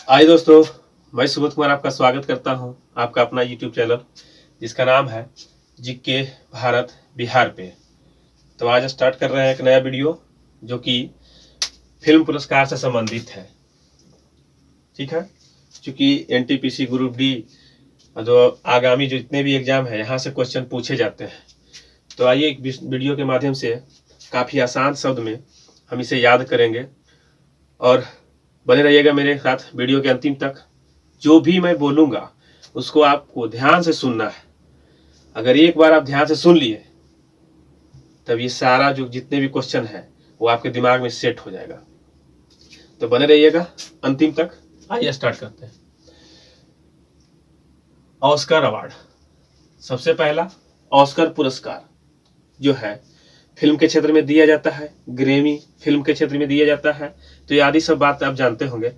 आइए दोस्तों, मैं सुबोध कुमार आपका स्वागत करता हूं आपका अपना यूट्यूब चैनल जिसका नाम है जीके भारत बिहार पे। तो आज स्टार्ट कर रहे हैं एक नया वीडियो जो कि फिल्म पुरस्कार से संबंधित है। ठीक है, क्योंकि एनटीपीसी ग्रुप डी जो आगामी जो जितने भी एग्जाम है यहाँ से क्वेश्चन पूछे जाते हैं। तो आइए एक वीडियो के माध्यम से काफ़ी आसान शब्द में हम इसे याद करेंगे और बने रहिएगा मेरे साथ वीडियो के अंतिम तक। जो भी मैं बोलूँगा उसको आपको ध्यान से सुनना है। अगर एक बार आप ध्यान से सुन लिए तब ये सारा जो जितने भी क्वेश्चन है वो आपके दिमाग में सेट हो जाएगा। तो बने रहिएगा अंतिम तक। आइए स्टार्ट करते हैं। ऑस्कर अवार्ड, सबसे पहला ऑस्कर पुरस्कार जो है फिल्म के क्षेत्र में दिया जाता है, ग्रैमी फिल्म के क्षेत्र में दिया जाता है। तो ये आदि सब बात आप जानते होंगे।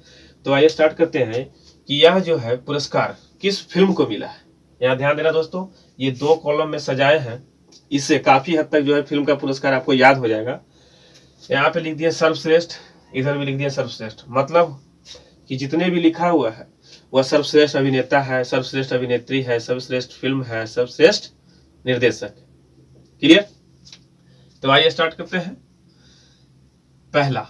तो आइए स्टार्ट करते हैं कि यह जो है पुरस्कार किस फिल्म को मिला है। यहाँ ध्यान देना दोस्तों, ये दो कॉलम में सजाए हैं, इससे काफी हद तक जो है फिल्म का पुरस्कार आपको याद हो जाएगा। यहाँ पे लिख दिया सर्वश्रेष्ठ, इधर भी लिख दिया सर्वश्रेष्ठ, मतलब कि जितने भी लिखा हुआ है वह सर्वश्रेष्ठ अभिनेता है, सर्वश्रेष्ठ अभिनेत्री है, सर्वश्रेष्ठ फिल्म है, सर्वश्रेष्ठ निर्देशक। क्लियर? तो आइए स्टार्ट करते हैं। पहला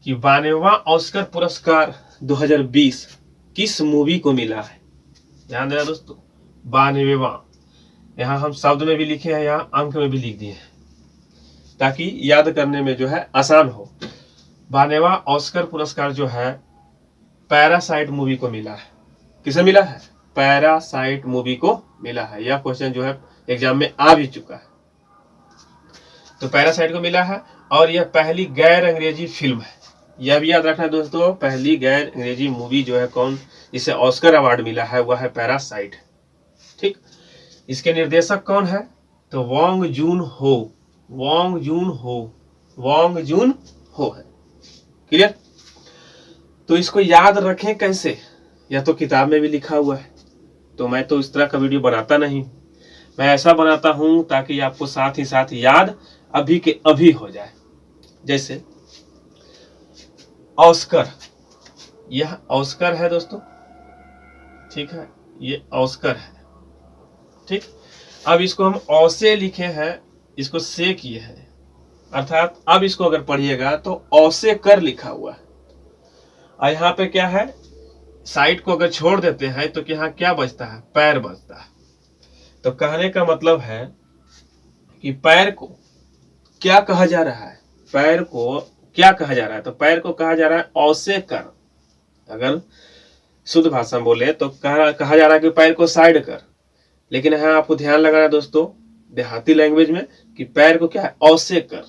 कि 92वां ऑस्कर पुरस्कार 2020 किस मूवी को मिला है। ध्यान देना दोस्तों, 92वां, यहाँ हम शब्द में भी लिखे हैं, यहाँ अंक में भी लिख दिए हैं ताकि याद करने में जो है आसान हो। 92वां ऑस्कर पुरस्कार जो है पैरासाइट मूवी को मिला है। किसे मिला है? पैरासाइट मूवी को मिला है। यह क्वेश्चन जो है एग्जाम में आ भी चुका है। तो पैरासाइट को मिला है और यह पहली गैर अंग्रेजी फिल्म है। यह भी याद रखना है दोस्तों, पहली गैर अंग्रेजी मूवी जो है कौन जिसे ऑस्कर अवार्ड मिला है वह है पैरासाइट। ठीक, इसके निर्देशक कौन है? तो वोंग जून हो, वोंग जून हो, वोंग जून हो है। क्लियर? तो इसको याद रखें कैसे? यह तो किताब में भी लिखा हुआ है। तो मैं तो इस तरह का वीडियो बनाता नहीं, मैं ऐसा बनाता हूं ताकि आपको साथ ही साथ याद अभी के अभी हो जाए। जैसे ऑस्कर, यह ऑस्कर है दोस्तों, ठीक है, ये ऑस्कर है। ठीक, अब इसको हम औ से लिखे हैं, इसको से किए हैं, अर्थात अब इसको अगर पढ़िएगा तो औ से कर लिखा हुआ है। और यहाँ पे क्या है, साइड को अगर छोड़ देते हैं तो यहाँ क्या बचता है? पैर बचता है। तो कहने का मतलब है कि पैर को क्या कहा जा रहा है? पैर को क्या कहा जा रहा है? तो पैर को कहा जा रहा है औ से कर। अगर शुद्ध भाषा में बोले तो कहा जा रहा है कि पैर को साइड कर। लेकिन यहाँ आपको ध्यान लगाना दोस्तों देहाती लैंग्वेज में कि पैर को क्या है? औ से कर।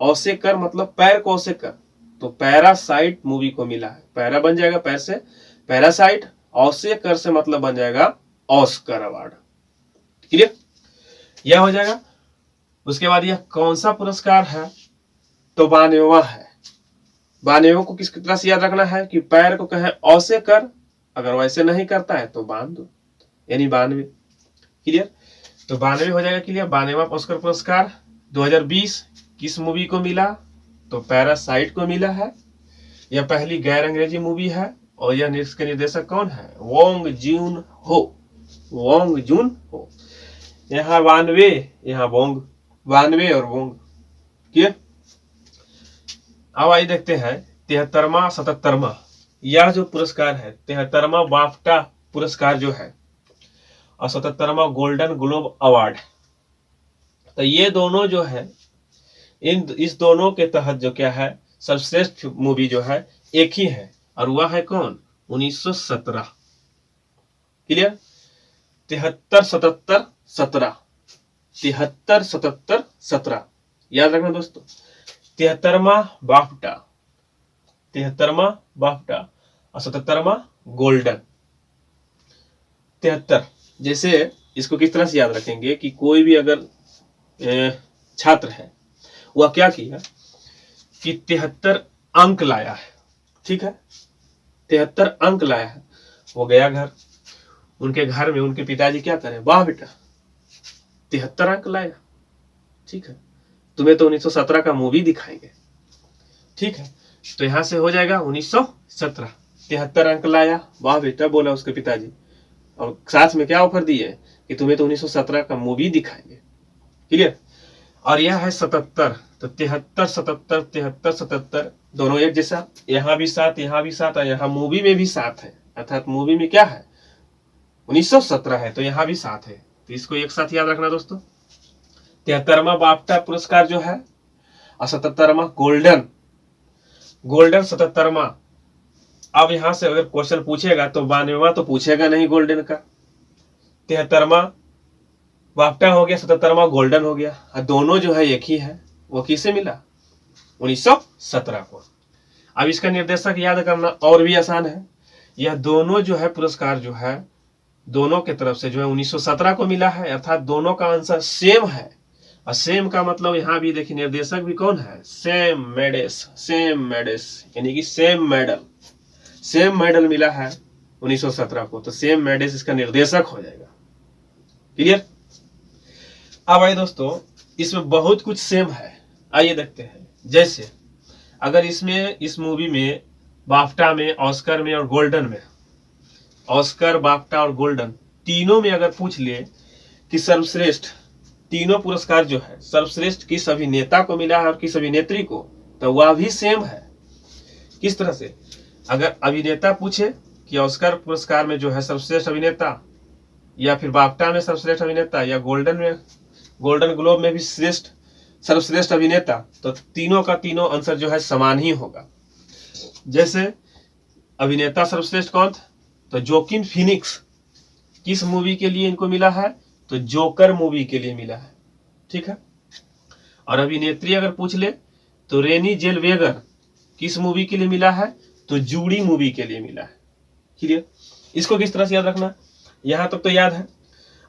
औ से कर मतलब पैर को औ से कर। तो पैरासाइट मूवी को मिला है। पैरा बन जाएगा पैर से, पैरासाइट, औ से कर से मतलब बन जाएगा ऑस्कर अवार्ड। क्लियर? यह हो जाएगा। उसके बाद यह कौन सा पुरस्कार है? तो 92वां है। 92 को किस तरह से याद रखना है कि पैर को कहे औ से कर, अगर वैसे नहीं करता है तो बांध दो, यानी 92। क्लियर? तो 92 हो जाएगा। क्लियर? 92वां ऑस्कर पुरस्कार 2020 किस मूवी को मिला? तो पैरासाइट को मिला है। यह पहली गैर अंग्रेजी मूवी है और यह इसके निर्देशक कौन है? वोंग जून हो, वोंग जून हो। यहाँ 92, यहाँ वोंग, 92 और वोंग। क्लियर? अब आइए देखते हैं 73वां 77वां, यह जो पुरस्कार है 73वां बाफ्टा पुरस्कार जो है और 77वां गोल्डन ग्लोब अवार्ड। तो ये दोनों जो है इस दोनों के तहत जो क्या है सर्वश्रेष्ठ मूवी जो है एक ही है और वह है कौन? 1917। क्लियर? 73 77 17, 73 77 17 याद रखना दोस्तों। 73वां बाफ्टा, 73वां बाफ्टा और 77वां गोल्डन। 73, जैसे इसको किस तरह से याद रखेंगे कि कोई भी अगर छात्र है वह क्या किया कि 73 अंक लाया है। ठीक है, 73 अंक लाया है। वो गया घर, उनके घर में उनके पिताजी क्या करें? वाह बेटा 73 अंक लाया, ठीक है, तुम्हें तो 1917 का मूवी दिखाएंगे। ठीक है, तो यहां से हो जाएगा 1917। 73 अंक लाया, वाह बेटा बोला उसके पिताजी, और साथ में क्या ऑफर दिए कि तुम्हें तो 1917 का मूवी दिखाएंगे। क्लियर। और यह है 77, तो 73 77 73 77 दोनों एक जैसा, यहाँ भी 7 यहाँ भी 7 और यहाँ मूवी में भी 7 है, अर्थात मूवी में क्या है 1917 है तो यहाँ भी 7 है, तो इसको एक साथ याद रखना दोस्तों। 73वां बाफ्टा पुरस्कार जो है और 77वां गोल्डन 77वां। अब यहां से अगर क्वेश्चन पूछेगा तो 92वां तो पूछेगा नहीं गोल्डन का, 73वां बाफ्टा हो गया, 77वां गोल्डन हो गया, और दोनों जो है एक ही है, वो किसे मिला 1917 को। अब इसका निर्देशक याद करना और भी आसान है, यह दोनों जो है पुरस्कार जो है दोनों के तरफ से जो है 1917 को मिला है, अर्थात दोनों का आंसर सेम है, और सेम का मतलब यहाँ भी देखिए निर्देशक भी कौन है, सेम मेडेस यानी कि सेम मेडल मिला है 1917 को, तो सेम मेडेस इसका निर्देशक हो जाएगा। क्लियर। अब आइए दोस्तों, इसमें बहुत कुछ सेम है, आइए देखते हैं। जैसे अगर इसमें इस मूवी में बाफ्टा में, ऑस्कर में और गोल्डन में, ऑस्कर बाफ्टा और गोल्डन तीनों में अगर पूछ ले कि सर्वश्रेष्ठ, तीनों पुरस्कार जो है सर्वश्रेष्ठ किस अभिनेता को मिला है और किस अभिनेत्री को, तो वह भी सेम है। किस तरह से, अगर अभिनेता पूछे कि ऑस्कर पुरस्कार में जो है सर्वश्रेष्ठ अभिनेता, या फिर बाफ्टा में सर्वश्रेष्ठ अभिनेता, या गोल्डन ग्लोब में भी सर्वश्रेष्ठ अभिनेता, तो तीनों का तीनों आंसर जो है समान ही होगा। जैसे अभिनेता सर्वश्रेष्ठ कौन था, तो जोकिन फिनिक्स, किस मूवी के लिए इनको मिला है, तो जोकर मूवी के लिए मिला है। ठीक है। और अभिनेत्री अगर पूछ ले तो रेनी जेलवेगर, किस मूवी के लिए मिला है, तो जूडी मूवी के लिए मिला है। क्लियर। इसको किस तरह से याद रखना, यहां तक तो याद है।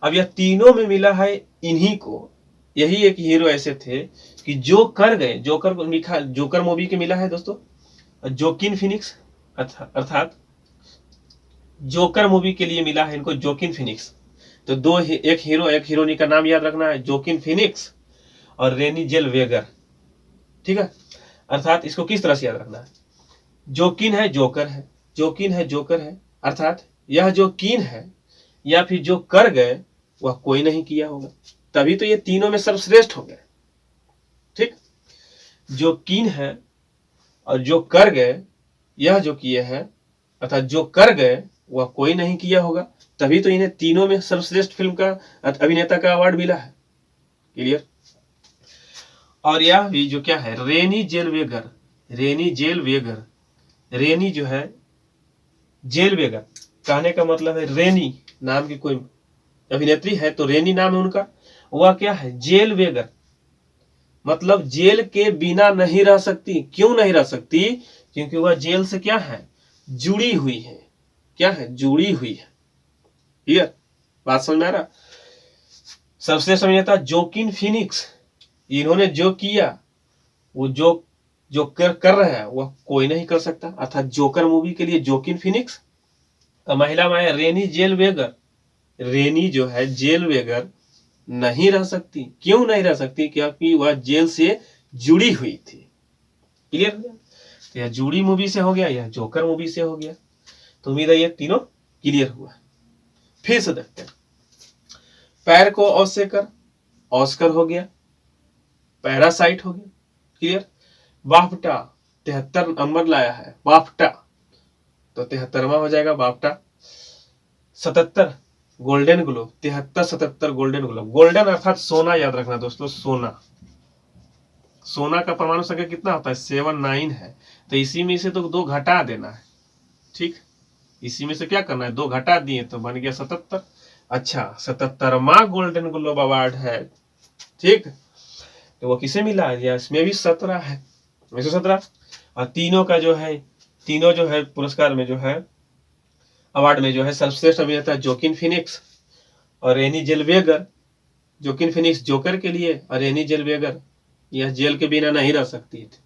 अब यह तीनों में मिला है इन्हीं को, यही एक हीरो ऐसे थे कि जो कर गए, जोकर को लिखा, जोकर मूवी के मिला है दोस्तों, जोकिन फिनिक्स, अर्थात जोकर मूवी के लिए मिला है इनको जोकिन फिनिक्स। तो एक हीरो एक हीरोइनी का नाम याद रखना है, जोकिन फिनिक्स और रेनी जेलवेगर। ठीक है। अर्थात इसको किस तरह से याद रखना है, जोकिन है जोकर है, जोकिन है जोकर है, अर्थात यह जो कीन है या फिर जो कर गए वह कोई नहीं किया होगा, तभी तो ये तीनों में सर्वश्रेष्ठ हो गए। ठीक। जो कीन है और जो कर गए, यह जो किए हैं, अर्थात जो कर गए वह कोई नहीं किया होगा, तभी तो इन्हें तीनों में सर्वश्रेष्ठ फिल्म का अभिनेता का अवार्ड मिला है। क्लियर। और यह भी जो क्या है, रेनी जेलवेगर, रेनी जो है जेलवेगर, कहने का मतलब है रेनी नाम की कोई अभिनेत्री है तो रेनी नाम है उनका, वह क्या है जेलवेगर, मतलब जेल के बिना नहीं रह सकती। क्यों नहीं रह सकती, क्योंकि वह जेल से क्या है, जुड़ी हुई है। क्या है, जुड़ी हुई है। क्लियर, बात समझ में आ रहा। सर्वश्रेष्ठ अभिनेता जोकिन फिनिक्स, इन्होंने जो किया वो जो कर रहे हैं वह कोई नहीं कर सकता, अर्थात जोकर मूवी के लिए जोकिन फिनिक्स। महिला में रेनी जेलवेगर, रेनी जो है जेलवेगर नहीं रह सकती। क्यों नहीं रह सकती, क्योंकि वह जेल से जुड़ी हुई थी। क्लियर। तो यह जुड़ी मूवी से हो गया, यह जोकर मूवी से हो गया। तो उम्मीद है ये तीनों क्लियर हुआ। फिर से देखते हैं। पैर को औ से कर, ऑस्कर हो गया, पैरासाइट हो गया। क्लियर। बाफ्टा 73 नंबर लाया है बाफ्टा, तो 73वां हो जाएगा BAFTA. 77 golden globe, 73 77 golden globe. Golden अर्थात सोना, याद रखना दोस्तों, सोना। सोना का परमाणु संख्या कितना होता है, 79 है, तो इसी में से तो 2 घटा देना है। ठीक, इसी में से क्या करना है, 2 घटा दिए तो बन गया 77। अच्छा, 77वां गोल्डन ग्लोब अवार्ड है। ठीक, तो वो किसे मिला है, इसमें भी 17 है, 1917। और तीनों का जो है, तीनों जो है पुरस्कार में जो है, अवार्ड में जो है, सर्वश्रेष्ठ अभिनेता जोकिन फिनिक्स और रेनी जेलवेगर। जोकिन फिनिक्स जोकर के लिए और रेनी जेलवेगर यह जेल के बिना नहीं रह सकती थी।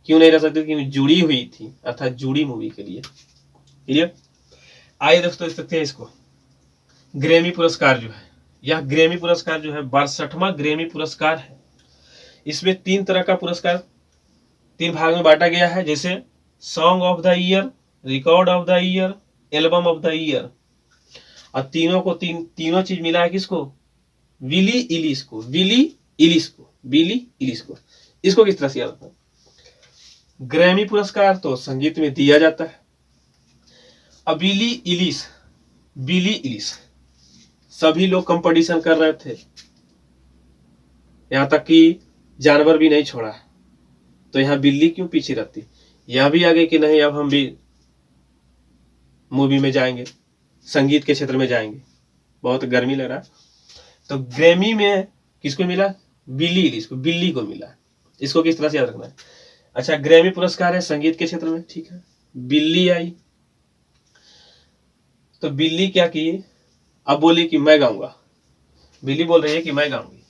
क्यों नहीं रह सकती, क्योंकि जुड़ी हुई थी, अर्थात जुड़ी मूवी के लिए। क्लियर। आइए दोस्तों देखते हैं इसको। ग्रैमी पुरस्कार जो है, यह ग्रैमी पुरस्कार जो है 62वां ग्रैमी पुरस्कार है। इसमें 3 तरह का पुरस्कार 3 भाग में बांटा गया है। जैसे song of the year, record of the year, album of the year. और तीनों को तीनों चीज मिला है किसको? विली इलिस को, विली इलिस को, विली इलिस को। इसको किस तरह से याद रखना? ग्रैमी पुरस्कार तो संगीत में दिया जाता है। अब बिली इलिस, बिली इलिस, सभी लोग कंपटीशन कर रहे थे, यहां तक कि जानवर भी नहीं छोड़ा। तो यहां बिल्ली क्यों पीछे रहती? यह भी आ गई कि नहीं अब हम भी मूवी में जाएंगे, संगीत के क्षेत्र में जाएंगे, बहुत गर्मी लग रहा है। तो ग्रैमी में किसको मिला? बिली इलिस को, बिल्ली को मिला। इसको किस तरह से याद रखना है? अच्छा, ग्रैमी पुरस्कार है संगीत के क्षेत्र में, ठीक है। बिल्ली आई, तो बिल्ली क्या की? अब बोली कि मैं गाऊंगा। बिल्ली बोल रही है कि मैं गाऊंगी।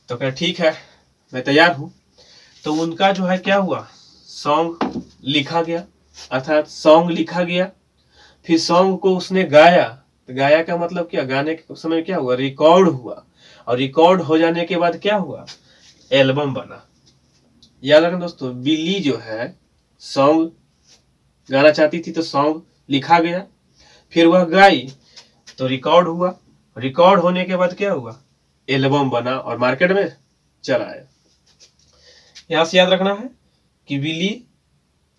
तो कह ठीक है, मैं तैयार हूं। तो उनका जो है क्या हुआ, सॉन्ग लिखा गया, अर्थात सॉन्ग लिखा गया। फिर सॉन्ग को उसने गाया। तो गाया का मतलब क्या? गाने के समय क्या हुआ? रिकॉर्ड हुआ। और रिकॉर्ड हो जाने के बाद क्या हुआ? एल्बम बना। याद रखना दोस्तों, बिल्ली जो है सॉन्ग गाना चाहती थी तो सॉन्ग लिखा गया, फिर वह गाई तो रिकॉर्ड हुआ। रिकॉर्ड होने के बाद क्या हुआ? एल्बम बना और मार्केट में चला आया। यहां से याद रखना है कि बिली,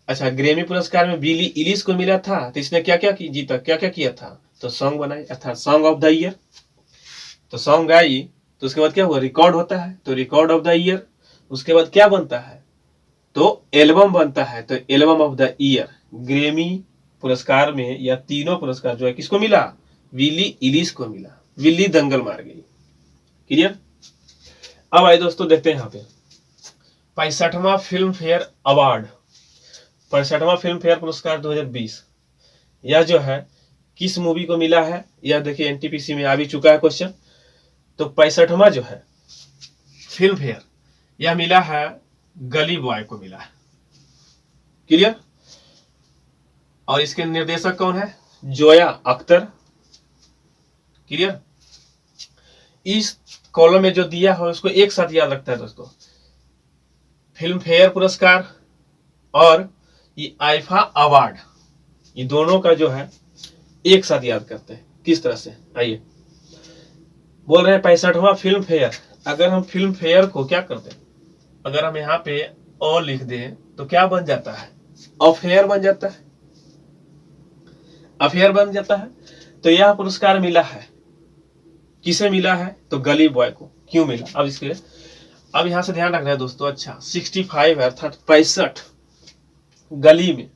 अच्छा, ग्रैमी पुरस्कार में बिली इलिस को मिला था। तो इसने क्या क्या जीता, क्या क्या किया था? तो सॉन्ग बनाई, अर्थात सॉन्ग ऑफ द ईयर। तो सॉन्ग गाई तो उसके बाद क्या हुआ? रिकॉर्ड होता है, तो रिकॉर्ड ऑफ द ईयर। उसके बाद क्या बनता है? तो एल्बम बनता है, तो album of the year. Grammy पुरस्कार में यह तीनों पुरस्कार जो है किसको मिला? विली इलिस को मिला। विली दंगल मार गई। क्लियर? अब आइए दोस्तों देखते हैं यहाँ पे 65वां फिल्म फेयर अवार्ड, 65वां फिल्म फेयर पुरस्कार 2020, यह जो है किस मूवी को मिला है? यह देखिए एनटीपीसी में आ भी चुका है क्वेश्चन। तो 65वां जो है फिल्म फेयर, यह मिला है गली बॉय को मिला है। क्लियर? और इसके निर्देशक कौन है? जोया अख्तर। क्लियर? इस कॉलम में जो दिया है उसको एक साथ याद रखता है दोस्तों, फिल्म फेयर पुरस्कार और ये आईफा अवार्ड, ये दोनों का जो है एक साथ याद करते हैं। किस तरह से? आइए, बोल रहे हैं 65वां फिल्म फेयर। अगर हम फिल्म फेयर को क्या करते हैं, अगर हम यहाँ पे अ लिख दें तो क्या बन जाता है? अफेयर बन जाता है, अफेयर बन जाता है। तो यह पुरस्कार मिला है, किसे मिला है? तो गली बॉय को। क्यों मिला? अब इसके लिए अब यहां से ध्यान रखना है दोस्तों। अच्छा, 65 है अर्थात 65, गली में,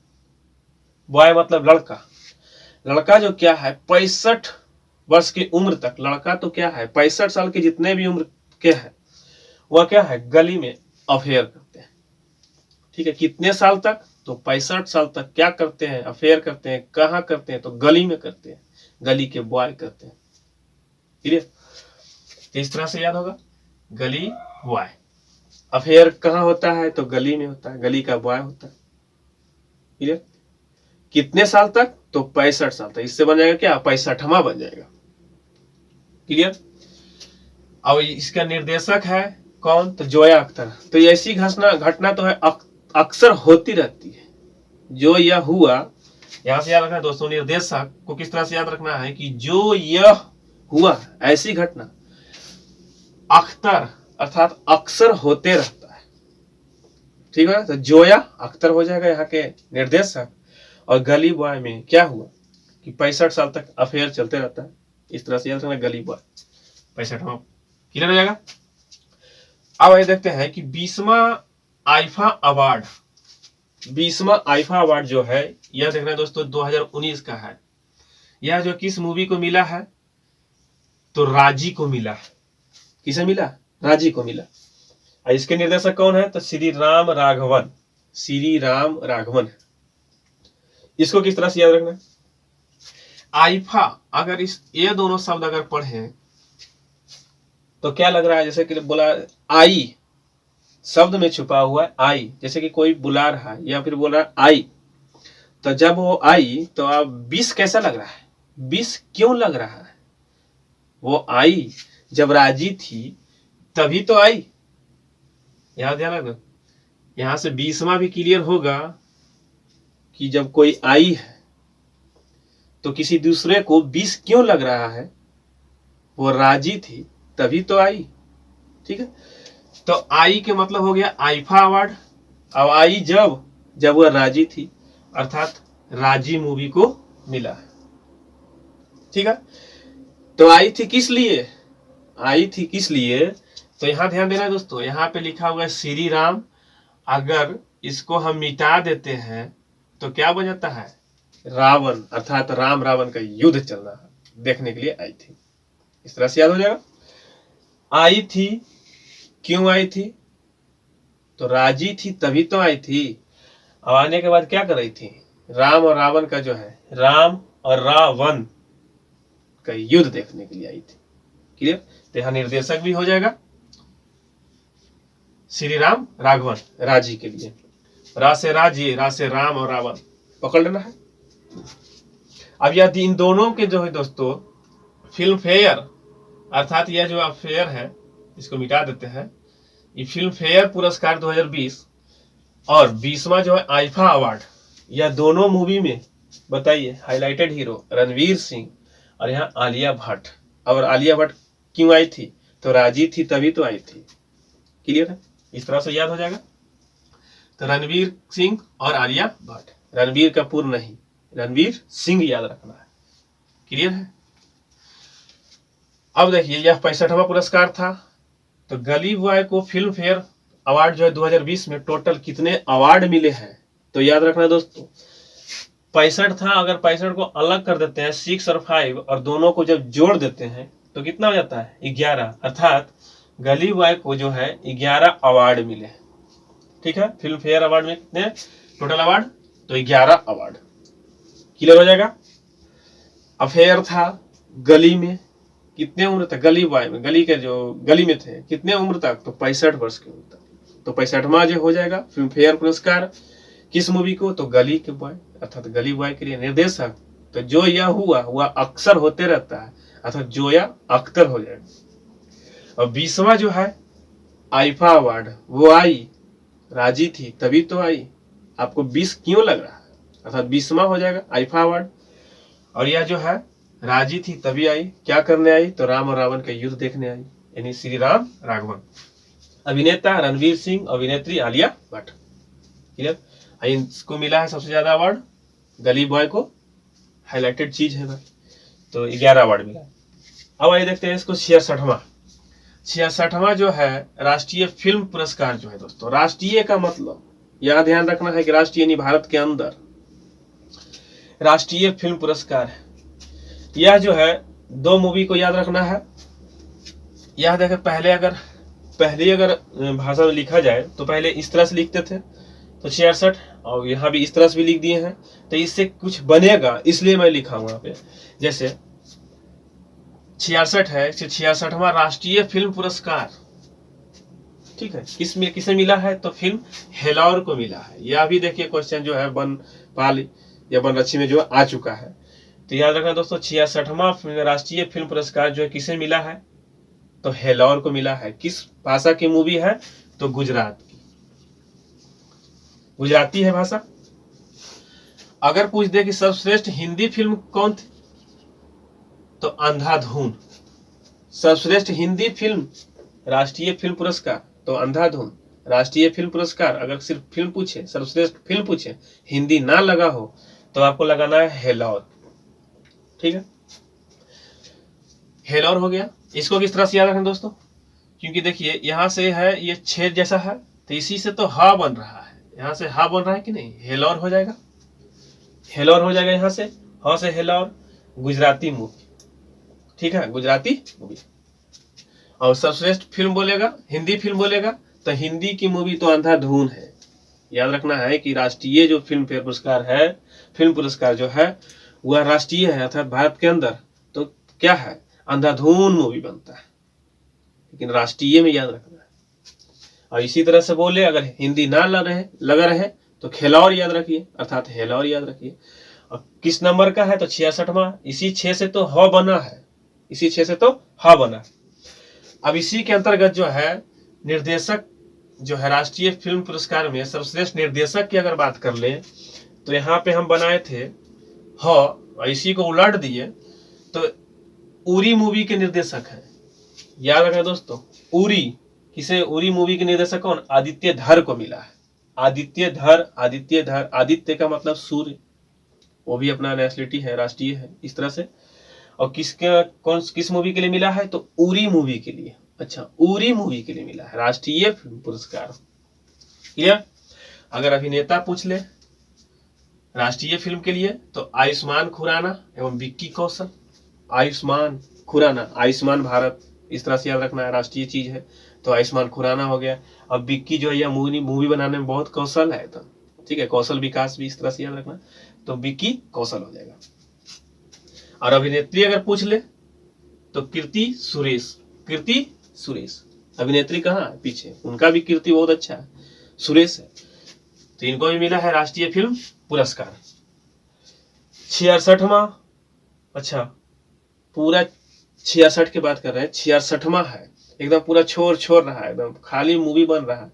बॉय मतलब लड़का। लड़का जो क्या है 65 वर्ष की उम्र तक, लड़का तो क्या है 65 साल के जितने भी उम्र के हैं वह क्या है? गली में अफेयर करते हैं। ठीक है, कितने साल तक? तो 65 साल तक क्या करते हैं? अफेयर करते हैं। कहाँ करते हैं? तो गली में करते हैं, गली के बॉय करते हैं। क्लियर? इस तरह से याद होगा, गली बॉय। अफेयर कहाँ होता है? तो गली में होता है, गली का बॉय होता है। क्लियर? कितने साल तक? तो 65 साल तक। इससे बन जाएगा क्या? 65वां बन जाएगा। क्लियर? अब इसका निर्देशक है कौन? तो जोया अख्तर। तो ऐसी घटना तो है अक्सर होती रहती है। जो यह हुआ, यहां से याद रखना दोस्तों, निर्देशक को किस तरह से याद रखना है कि जो यह हुआ, ऐसी घटना अख्तर अर्थात अक्सर होते रहता है। ठीक है, तो जोया अख्तर हो जाएगा यहाँ के निर्देशक। और गली बॉय में क्या हुआ कि 65 साल तक अफेयर चलते रहता है। इस तरह से याद रखना, गली बॉय 65वां। क्लियर हो जाएगा? अब आइए देखते हैं कि 20वां आईफा अवार्ड, 20वां आईफा अवार्ड जो है यह देखना है दोस्तों 2019 का है। यह जो किस मूवी को मिला है? तो राजी को मिला है। किसे मिला? राजी को मिला। और इसके निर्देशक कौन है? तो श्री राम राघवन, श्री राम राघवन। इसको किस तरह से याद रखना? आईफा, अगर इस ये दोनों शब्द अगर पढ़े तो क्या लग रहा है? जैसे कि बोला आई, शब्द में छुपा हुआ है आई, जैसे कि कोई बुला रहा है या फिर बोल रहा है आई। तो जब वो आई तो अब 20 कैसा लग रहा है? 20 क्यों लग रहा है? वो आई जब राजी थी तभी तो आई। याद ध्यान रखना, यहां से 20वां भी क्लियर होगा कि जब कोई आई है तो किसी दूसरे को 20 क्यों लग रहा है, वो राजी थी तभी तो आई। ठीक है, तो आई के मतलब हो गया आईफा अवार्ड। अब आई जब वह राजी थी, अर्थात राजी मूवी को मिला। ठीक है, तो आई थी किस लिए, आई थी किस लिए, तो यहां ध्यान देना दोस्तों, यहां पे लिखा हुआ है श्री राम। अगर इसको हम मिटा देते हैं तो क्या बन जाता है, रावण, अर्थात राम रावण का युद्ध चल रहा है, देखने के लिए आई थी। इस तरह से याद हो जाएगा। आई थी, क्यों आई थी, तो राजी थी तभी तो आई थी। अब आने के बाद क्या कर रही थी, राम और रावण का जो है, राम और रावण का युद्ध देखने के लिए आई थी। क्लियर, तो यहां निर्देशक भी हो जाएगा श्री राम राघवन, राजी के लिए। रा से राजी, रा से राम और रावण, पकड़ लेना है। अब यह इन दोनों के जो है दोस्तों फिल्म फेयर, अर्थात यह जो फेयर है इसको मिटा देते हैं, ये फिल्म फेयर पुरस्कार 2020 और 20वां जो है आईफा अवार्ड, यह दोनों मूवी में बताइए हाईलाइटेड हीरो रणवीर सिंह और यहाँ आलिया भट्ट। और आलिया भट्ट क्यों आई थी, तो राजी थी तभी तो आई थी। क्लियर है, इस तरह से याद हो जाएगा। तो रणवीर सिंह और आलिया भट्ट, रणवीर कपूर नहीं, रणवीर सिंह याद रखना है। क्लियर है। अब देखिए यह 65वां पुरस्कार था। तो गली बॉय को फिल्म फेयर अवार्ड जो है 2020 में टोटल कितने अवार्ड मिले हैं, तो याद रखना दोस्तों 65 था। अगर 65 को अलग कर देते हैं 6 और 5 और दोनों को जब जोड़ देते हैं तो कितना हो जाता है 11, अर्थात गली बॉय को जो है 11 अवार्ड मिले। ठीक है, फिल्म फेयर अवार्ड में कितने टोटल अवार्ड, तो 11 अवार्ड। क्लियर हो जाएगा। अफेयर था गली में, कितने उम्र तक, गली बॉय में, गली के जो गली में थे कितने उम्र तक, तो 65 वर्ष की उम्र तक। तो 65वां जो हो जाएगा फिल्म फेयर पुरस्कार किस मूवी को, तो गली के बॉय, अर्थात गली बॉय के लिए निर्देशक तो जो यह हुआ अक्सर होते रहता है, अर्थात जोया अख्तर हो जाएगा। और 20वां जो है आईफा अवार्ड, वो आई राजी थी तभी तो आई। आपको 20 क्यों लग रहा है, अर्थात 20वां हो जाएगा आईफा अवार्ड। और यह जो है राजी थी तभी आई, क्या करने आई, तो राम और रावण का युद्ध देखने आई, यानी श्री राम राघवन। अभिनेता रणवीर सिंह, अभिनेत्री आलिया भट्ट। क्लियर, इसको मिला है सबसे ज्यादा अवार्ड, गली बॉय को हाईलाइटेड चीज है भाई, तो 11 अवार्ड मिला। अब आइए देखते हैं इसको 66वां। 66वां जो है राष्ट्रीय फिल्म पुरस्कार जो है दोस्तों, राष्ट्रीय का मतलब यह ध्यान रखना है कि राष्ट्रीय यानी भारत के अंदर राष्ट्रीय फिल्म पुरस्कार है। यह जो है 2 मूवी को याद रखना है। यह देखें पहले अगर भाषा में लिखा जाए तो पहले इस तरह से लिखते थे, तो 66, और यहाँ भी इस तरह से भी लिख दिए हैं, तो इससे कुछ बनेगा इसलिए मैं लिखा हूं यहाँ पे। जैसे 66 है, 66वां राष्ट्रीय फिल्म पुरस्कार, ठीक है, किसे मिला है, तो फिल्म हेलौर को मिला है। यह भी देखिए क्वेश्चन जो है बनपाल या बनरक्षी में जो आ चुका है। तो याद रखना दोस्तों 66वां राष्ट्रीय फिल्म पुरस्कार जो है किसे मिला है, तो हेलौर को मिला है। किस भाषा की मूवी है, तो गुजरात की, गुजराती है भाषा। अगर पूछ दे कि सर्वश्रेष्ठ हिंदी फिल्म कौन थी, तो अंधाधुन। सर्वश्रेष्ठ हिंदी फिल्म राष्ट्रीय फिल्म पुरस्कार, तो अंधाधुन। राष्ट्रीय फिल्म पुरस्कार अगर सिर्फ फिल्म पूछे, सर्वश्रेष्ठ फिल्म पूछे, हिंदी ना लगा हो, तो आपको लगाना है हेलौर। ठीक है, हेलौर हो गया। इसको किस तरह से याद रखें दोस्तों, क्योंकि देखिए यहां से है ये छेद जैसा है, तो इसी से तो हा बन रहा है, यहां से हा बन रहा है कि नहीं, हेलौर हो जाएगा, हेलौर हो जाएगा यहां से, हा से हेलौर, गुजराती मूवी। ठीक है, गुजराती मूवी। और सर्वश्रेष्ठ फिल्म बोलेगा, हिंदी फिल्म बोलेगा, तो हिंदी की मूवी तो अंधाधुन है। याद रखना है कि राष्ट्रीय जो फिल्म फेयर पुरस्कार है, फिल्म पुरस्कार जो है वह राष्ट्रीय है, अर्थात भारत के अंदर, तो क्या है, अंधाधुन मूवी बनता है, लेकिन राष्ट्रीय में याद रखना है। और इसी तरह से बोले अगर हिंदी ना लगा रहे तो खेलौर याद रखिए, अर्थात हेलौर याद रखिए। और किस नंबर का है, तो 66वां। इसी 6 से तो ह बना है, इसी 6 से तो ह बना है। अब इसी के अंतर्गत जो है निर्देशक जो है राष्ट्रीय फिल्म पुरस्कार में सर्वश्रेष्ठ निर्देशक की अगर बात कर ले, तो यहाँ पे हम बनाए थे ह, इसी को उलट दिए तो उरी मूवी के निर्देशक है, याद रखना दोस्तों। उरी किसे, उरी मूवी के निर्देशक कौन, आदित्य धर को मिला है। आदित्य धर, आदित्य धर, आदित्य का मतलब सूर्य, वो भी अपना नेशनलिटी है, राष्ट्रीय है, इस तरह से। और किसका कौन किस मूवी के लिए मिला है, तो उरी मूवी के लिए। अच्छा, उरी मूवी के लिए मिला है राष्ट्रीय फिल्म पुरस्कार। क्लियर। अगर अभिनेता पूछ ले राष्ट्रीय फिल्म के लिए तो आयुष्मान खुराना एवं विक्की कौशल। आयुष्मान खुराना, आयुष्मान भारत, इस तरह से याद रखना है, राष्ट्रीय चीज है तो आयुष्मान खुराना हो गया। अब विक्की जो है यह मूवी बनाने में बहुत कौशल है, तो ठीक है, कौशल विकास भी इस तरह से याद रखना, तो विक्की कौशल हो जाएगा। और अभिनेत्री अगर पूछ ले तो कीर्ति सुरेश। कीर्ति सुरेश अभिनेत्री कहाँ है, पीछे, उनका भी कीर्ति बहुत अच्छा है, सुरेश है, तो इनको भी मिला है राष्ट्रीय फिल्म पुरस्कार। 66वां, अच्छा पूरा 66 की बात कर रहे हैं, 66वां है, एकदम पूरा छोड़ रहा है, एकदम खाली मूवी बन रहा है,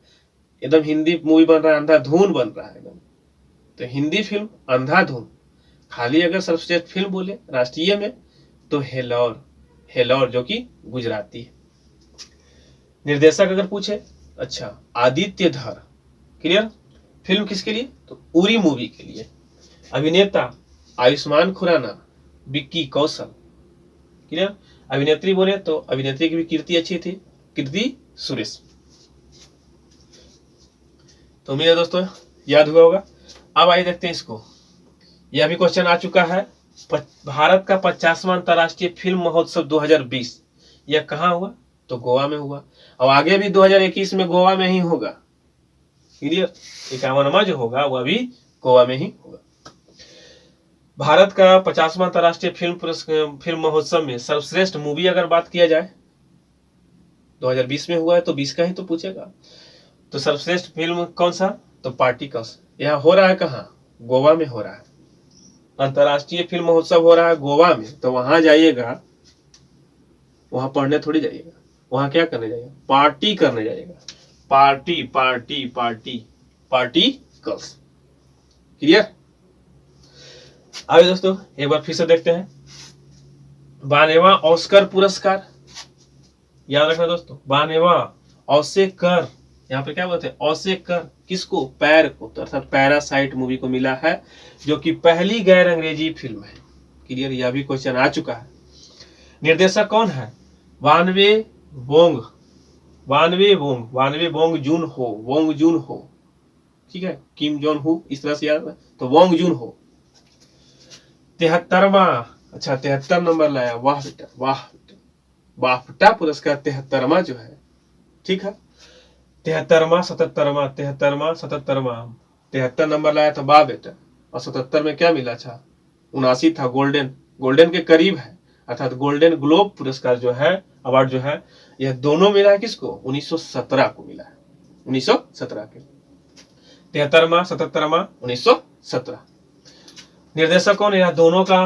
एकदम हिंदी मूवी बन रहा है, अंधाधुन बन रहा है एकदम। तो हिंदी फिल्म अंधाधुन, खाली अगर सर्वश्रेष्ठ फिल्म बोले राष्ट्रीय में तो हेलौर, हेलौर जो कि गुजराती है। निर्देशक अगर पूछे, अच्छा आदित्य धर। क्लियर। फिल्म किसके लिए, तो उरी मूवी के लिए। अभिनेता आयुष्मान खुराना, विक्की कौशल। क्लियर। अभिनेत्री बोले तो अभिनेत्री की भी कीर्ति अच्छी थी, कीर्ति सुरेश। तो उम्मीद है दोस्तों याद हुआ होगा। अब आइए देखते हैं इसको, यह भी क्वेश्चन आ चुका है। भारत का 50वां अंतर्राष्ट्रीय फिल्म महोत्सव 2020 यह कहाँ हुआ, तो गोवा में हुआ, और आगे भी 2021 में गोवा में ही होगा। क्लियर। 51वां जो होगा वह भी गोवा में ही होगा। भारत का 50वां अंतर्राष्ट्रीय फिल्म महोत्सव में सर्वश्रेष्ठ मूवी अगर बात किया जाए, 2020 में हुआ है तो 20 का ही तो पूछेगा, तो सर्वश्रेष्ठ फिल्म कौन सा, तो पार्टिकल्स। यह हो रहा है कहाँ, गोवा में हो रहा है, अंतर्राष्ट्रीय फिल्म महोत्सव हो रहा है गोवा में, तो वहां जाइएगा, वहां पढ़ने थोड़ी जाइएगा, वहां क्या करने जाइएगा, पार्टी करने जाइएगा, party party party, particles. Clear. आइए दोस्तों एक बार फिर से देखते हैं 92वां ऑस्कर पुरस्कार, याद रखना दोस्तों, 92वां ऑस्कर, यहाँ पे क्या बोलते हैं, ऑस्कर किसको, पैर को, तो अर्थात पैरासाइट मूवी को मिला है, जो कि पहली गैर अंग्रेजी फिल्म है। क्लियर। यह भी क्वेश्चन आ चुका है। निर्देशक कौन है, Wanve Bong, Wanve Bong, Wanve Bong Joon हो, वोंग जून हो, ठीक है, किम जोन हु, इस तरह से याद है, तो वोंग जून हो। 73वां, अच्छा 73 नंबर लाया, वाह बेटा वाह, बाफ्टा पुरस्कार 73वां जो है, ठीक है, 73वां 77वां 73वां 77वां, 73 नंबर लाया तो वाह बेटा, और 77 में क्या मिला, अच्छा 79 था, गोल्डन, गोल्डन के करीब है, अर्थात गोल्डन ग्लोब पुरस्कार जो है, अवार्ड जो है, यह दोनों मिला है किसको, 1917 को मिला है, 1917 के, 73वां 77वां 1917। निर्देशक कौन है, यह दोनों का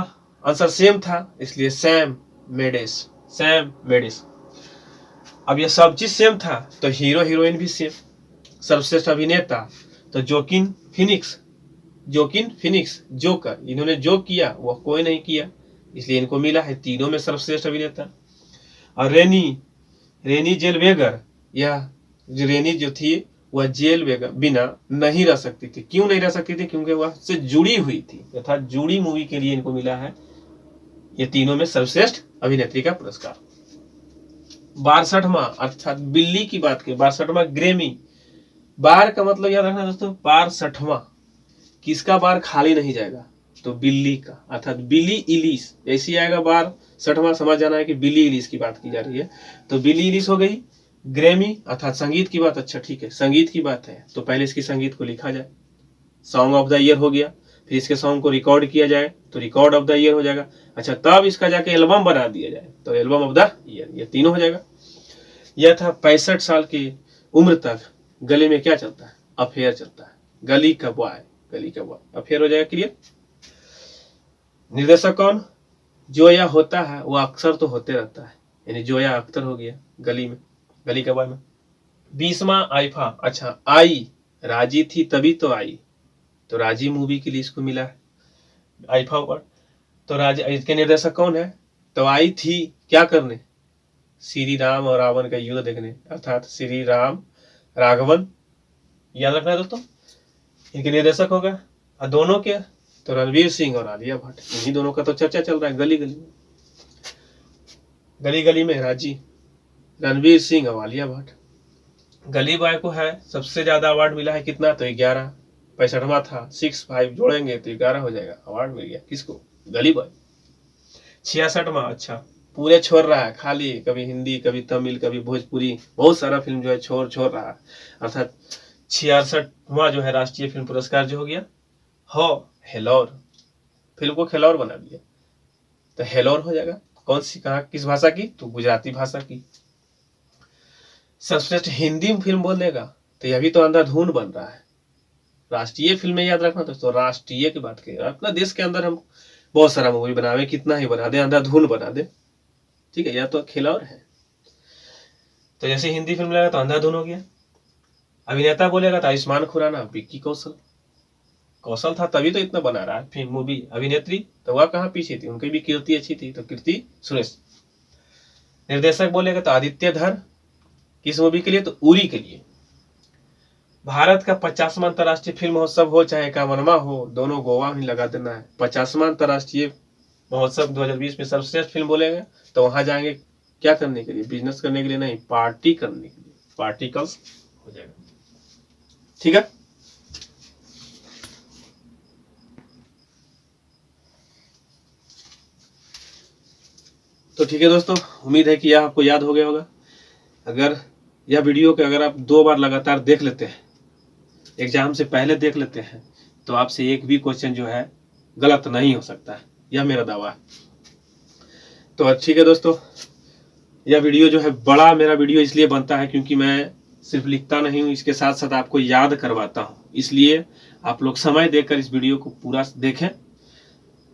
आंसर सेम था, इसलिए सैम मेंडेस, सैम मेंडेस। अब यह सब चीज सेम था तो हीरो हीरोइन भी सेम। सर्वश्रेष्ठ अभिनेता तो Joaquin Phoenix, Joaquin Phoenix joker, इन्होंने जो किया वह कोई नहीं किया, इसलिए इनको मिला है तीनों में सर्वश्रेष्ठ अभिनेता। और रेनी जेलवेगर, यह रेनी जो थी वह जेल बिना नहीं रह सकती थी, क्यों नहीं रह सकती थी, क्योंकि वह से जुड़ी हुई थी, अर्थात जुड़ी मूवी के लिए इनको मिला है ये तीनों में सर्वश्रेष्ठ अभिनेत्री का पुरस्कार। 62वां, अर्थात बिल्ली की बात की, 62वां ग्रेमी, बार का मतलब याद रखना दोस्तों, 62वां, किसका बार खाली नहीं जाएगा, तो बिल्ली का, अर्थात बिली इलिश, ऐसी आएगा 62वां, समझ जाना है कि बिली इलिश की बात की जा रही है, तो बिली इलिश हो गई। ग्रेमी अर्थात संगीत की बात, अच्छा ठीक है, संगीत की बात है तो पहले इसकी संगीत को लिखा जाए, सॉन्ग ऑफ द ईयर हो गया, फिर इसके सॉन्ग को रिकॉर्ड किया जाए तो रिकॉर्ड ऑफ द ईयर हो जाएगा, अच्छा तब इसका जाके एल्बम बना दिया जाए तो एल्बम ऑफ द ईयर, ये तीनों हो जाएगा। यह था 65 साल की उम्र तक गले में क्या चलता है, अफेयर चलता है, गली का बॉय, गली का बॉय, अफेयर हो जाएगा। क्लियर। निर्देशक कौन, जोया होता है, वो अक्सर तो होते रहता है, यानी जोया अख्तर हो गया गली में, गली का बॉय में। 20वां आईफा, अच्छा आई, राजी थी तभी तो आई, तो राजी मूवी के लिए इसको मिला है आईफा अवार्ड। तो इसके निर्देशक कौन है? तो आई थी क्या करने? श्री राम और रावण का युद्ध देखने, अर्थात श्री राम राघवन, याद रखना है दोस्तों। इनके निर्देशक होगा। और दोनों के तो रणवीर सिंह और आलिया भट्ट, इन्हीं दोनों का तो चर्चा चल रहा है गली गली में। गली गली में राजी, रणवीर सिंह और आलिया भट्ट। गली बॉय को है सबसे ज्यादा अवार्ड मिला है कितना? तो 11, 65वां था, 6-5 जोड़ेंगे तो 11 हो जाएगा। अवार्ड मिल गया किसको? गली बॉय। 66वां, अच्छा पूरे छोड़ रहा है, खाली कभी हिंदी कभी तमिल कभी भोजपुरी, बहुत सारा फिल्म जो है छोड़ रहा है। अर्थात 66वां जो है राष्ट्रीय फिल्म पुरस्कार जो हो गया हो हेलोर, फिल्म को खेलौर बना दिया तो हेलोर हो जाएगा। कौन सी, कहा किस भाषा की? तो गुजराती भाषा की। सर्वश्रेष्ठ हिंदी फिल्म बोल देगा तो यह भी तो अंधाधुन बन रहा है। राष्ट्रीय फिल्म में याद रखना दोस्तों, राष्ट्रीय की बात करें, अपना देश के अंदर हम बहुत सारा मूवी बनावे, कितना ही बना दे, अंधाधुन बना दे, ठीक है, या तो खेलौर है। तो जैसे हिंदी फिल्म लगा तो अंधाधुन हो गया। अभिनेता बोलेगा तो आयुष्मान खुराना, विक्की कौशल था तभी तो इतना बना रहा है फिल्म मूवी। अभिनेत्री तो वह कहाँ पीछे थी, उनकी भी कीर्ति अच्छी थी, तो कीर्ति सुरेश। निर्देशक बोलेगा तो आदित्य धर, किस मूवी के लिए? तो उरी के लिए। भारत का 50वां अंतर्राष्ट्रीय फिल्म महोत्सव हो चाहे 51वां हो, दोनों गोवा ही लगा देना है। 50वां अंतर्राष्ट्रीय महोत्सव 2020 में सर्वश्रेष्ठ फिल्म बोलेंगे तो वहां जाएंगे क्या करने के लिए? बिजनेस करने के लिए नहीं, पार्टी करने के लिए। पार्टिकल्स हो जाएगा, ठीक है। तो ठीक है दोस्तों, उम्मीद है कि यह आपको याद हो गया होगा। अगर यह वीडियो के अगर आप 2 बार लगातार देख लेते हैं, एग्जाम से पहले देख लेते हैं, तो आपसे एक भी क्वेश्चन जो है गलत नहीं हो सकता है, यह मेरा दावा है। तो ठीक है दोस्तों, यह वीडियो जो है बड़ा मेरा वीडियो इसलिए बनता है क्योंकि मैं सिर्फ लिखता नहीं हूँ, इसके साथ साथ आपको याद करवाता हूँ। इसलिए आप लोग समय देकर इस वीडियो को पूरा देखें।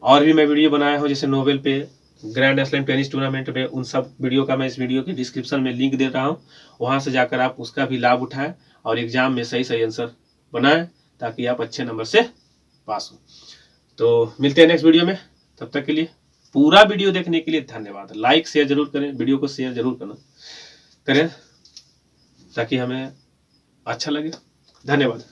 और भी मैं वीडियो बनाया हूँ जैसे नोबेल पे, ग्रैंड स्लैम टेनिस टूर्नामेंट पे, उन सब वीडियो का मैं इस वीडियो के डिस्क्रिप्शन में लिंक दे रहा हूँ। वहां से जाकर आप उसका भी लाभ उठाएं और एग्जाम में सही सही आंसर बनाएं ताकि आप अच्छे नंबर से पास हो। तो मिलते हैं नेक्स्ट वीडियो में, तब तक के लिए पूरा वीडियो देखने के लिए धन्यवाद। लाइक शेयर जरूर करें, वीडियो को शेयर जरूर करें ताकि हमें अच्छा लगे। धन्यवाद।